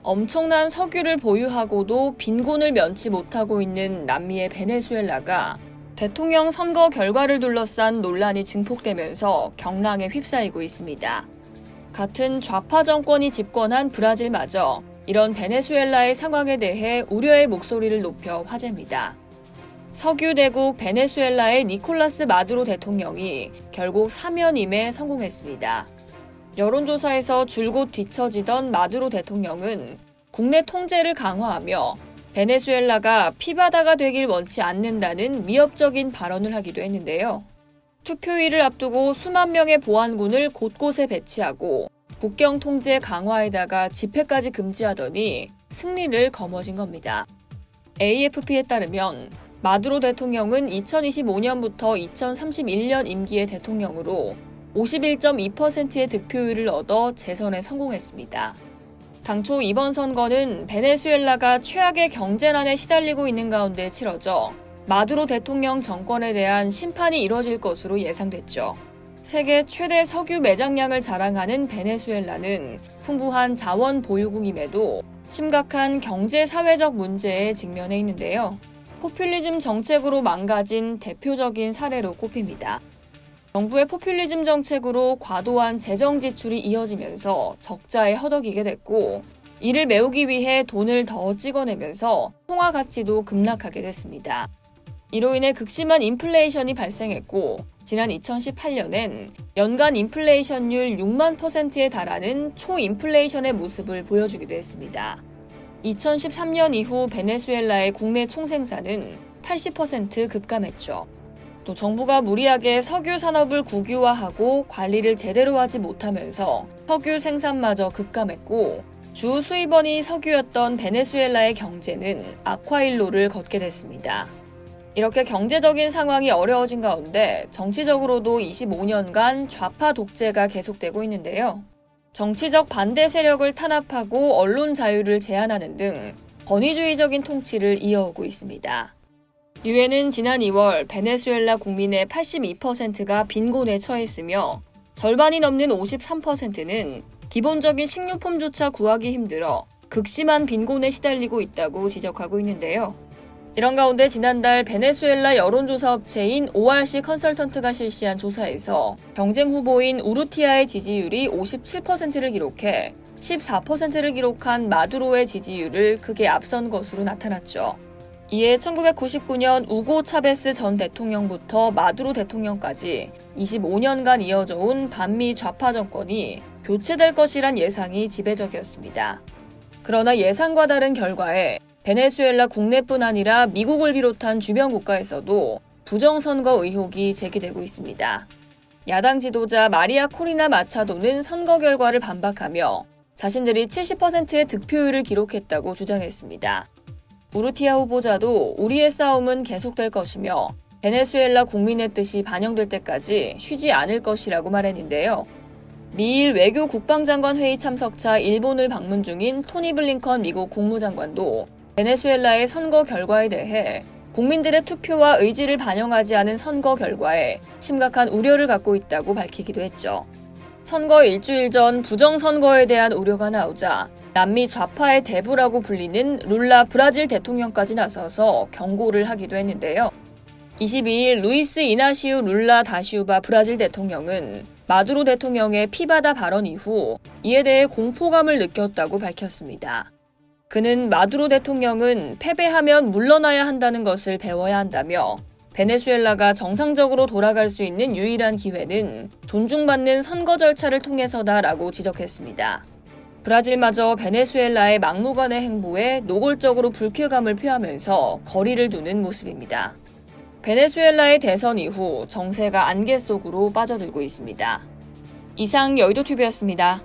엄청난 석유를 보유하고도 빈곤을 면치 못하고 있는 남미의 베네수엘라가 대통령 선거 결과를 둘러싼 논란이 증폭되면서 경랑에 휩싸이고 있습니다. 같은 좌파 정권이 집권한 브라질마저 이런 베네수엘라의 상황에 대해 우려의 목소리를 높여 화제입니다. 석유 대국 베네수엘라의 니콜라스 마두로 대통령이 결국 사면임에 성공했습니다. 여론조사에서 줄곧 뒤처지던 마두로 대통령은 국내 통제를 강화하며 베네수엘라가 피바다가 되길 원치 않는다는 위협적인 발언을 하기도 했는데요. 투표일을 앞두고 수만 명의 보안군을 곳곳에 배치하고 국경 통제 강화에다가 집회까지 금지하더니 승리를 거머쥔 겁니다. AFP에 따르면 마두로 대통령은 2025년부터 2031년 임기의 대통령으로 51.2%의 득표율을 얻어 재선에 성공했습니다. 당초 이번 선거는 베네수엘라가 최악의 경제난에 시달리고 있는 가운데 치러져 마두로 대통령 정권에 대한 심판이 이뤄질 것으로 예상됐죠. 세계 최대 석유 매장량을 자랑하는 베네수엘라는 풍부한 자원 보유국임에도 심각한 경제-사회적 문제에 직면해 있는데요. 포퓰리즘 정책으로 망가진 대표적인 사례로 꼽힙니다. 정부의 포퓰리즘 정책으로 과도한 재정 지출이 이어지면서 적자에 허덕이게 됐고, 이를 메우기 위해 돈을 더 찍어내면서 통화 가치도 급락하게 됐습니다. 이로 인해 극심한 인플레이션이 발생했고, 지난 2018년엔 연간 인플레이션율 6만 %에 달하는 초인플레이션의 모습을 보여주기도 했습니다. 2013년 이후 베네수엘라의 국내 총생산은 80% 급감했죠. 또 정부가 무리하게 석유 산업을 국유화하고 관리를 제대로 하지 못하면서 석유 생산마저 급감했고, 주 수입원이 석유였던 베네수엘라의 경제는 악화일로를 걷게 됐습니다. 이렇게 경제적인 상황이 어려워진 가운데 정치적으로도 25년간 좌파 독재가 계속되고 있는데요. 정치적 반대 세력을 탄압하고 언론 자유를 제한하는 등 권위주의적인 통치를 이어오고 있습니다. 유엔은 지난 2월 베네수엘라 국민의 82%가 빈곤에 처했으며 절반이 넘는 53%는 기본적인 식료품조차 구하기 힘들어 극심한 빈곤에 시달리고 있다고 지적하고 있는데요. 이런 가운데 지난달 베네수엘라 여론조사 업체인 ORC 컨설턴트가 실시한 조사에서 경쟁 후보인 우르티아의 지지율이 57%를 기록해 14%를 기록한 마두로의 지지율을 크게 앞선 것으로 나타났죠. 이에 1999년 우고 차베스 전 대통령부터 마두로 대통령까지 25년간 이어져 온 반미 좌파 정권이 교체될 것이란 예상이 지배적이었습니다. 그러나 예상과 다른 결과에 베네수엘라 국내뿐 아니라 미국을 비롯한 주변 국가에서도 부정선거 의혹이 제기되고 있습니다. 야당 지도자 마리아 코리나 마차도는 선거 결과를 반박하며 자신들이 70%의 득표율을 기록했다고 주장했습니다. 우르티아 후보자도 우리의 싸움은 계속될 것이며 베네수엘라 국민의 뜻이 반영될 때까지 쉬지 않을 것이라고 말했는데요. 미일 외교 국방장관 회의 참석차 일본을 방문 중인 토니 블링컨 미국 국무장관도 베네수엘라의 선거 결과에 대해 국민들의 투표와 의지를 반영하지 않은 선거 결과에 심각한 우려를 갖고 있다고 밝히기도 했죠. 선거 일주일 전 부정선거에 대한 우려가 나오자 남미 좌파의 대부라고 불리는 룰라 브라질 대통령까지 나서서 경고를 하기도 했는데요. 22일 루이스 이나시우 룰라 다시우바 브라질 대통령은 마두로 대통령의 피바다 발언 이후 이에 대해 공포감을 느꼈다고 밝혔습니다. 그는 마두로 대통령은 패배하면 물러나야 한다는 것을 배워야 한다며 베네수엘라가 정상적으로 돌아갈 수 있는 유일한 기회는 존중받는 선거 절차를 통해서다라고 지적했습니다. 브라질마저 베네수엘라의 막무가내 행보에 노골적으로 불쾌감을 표하면서 거리를 두는 모습입니다. 베네수엘라의 대선 이후 정세가 안개 속으로 빠져들고 있습니다. 이상 여의도TV였습니다.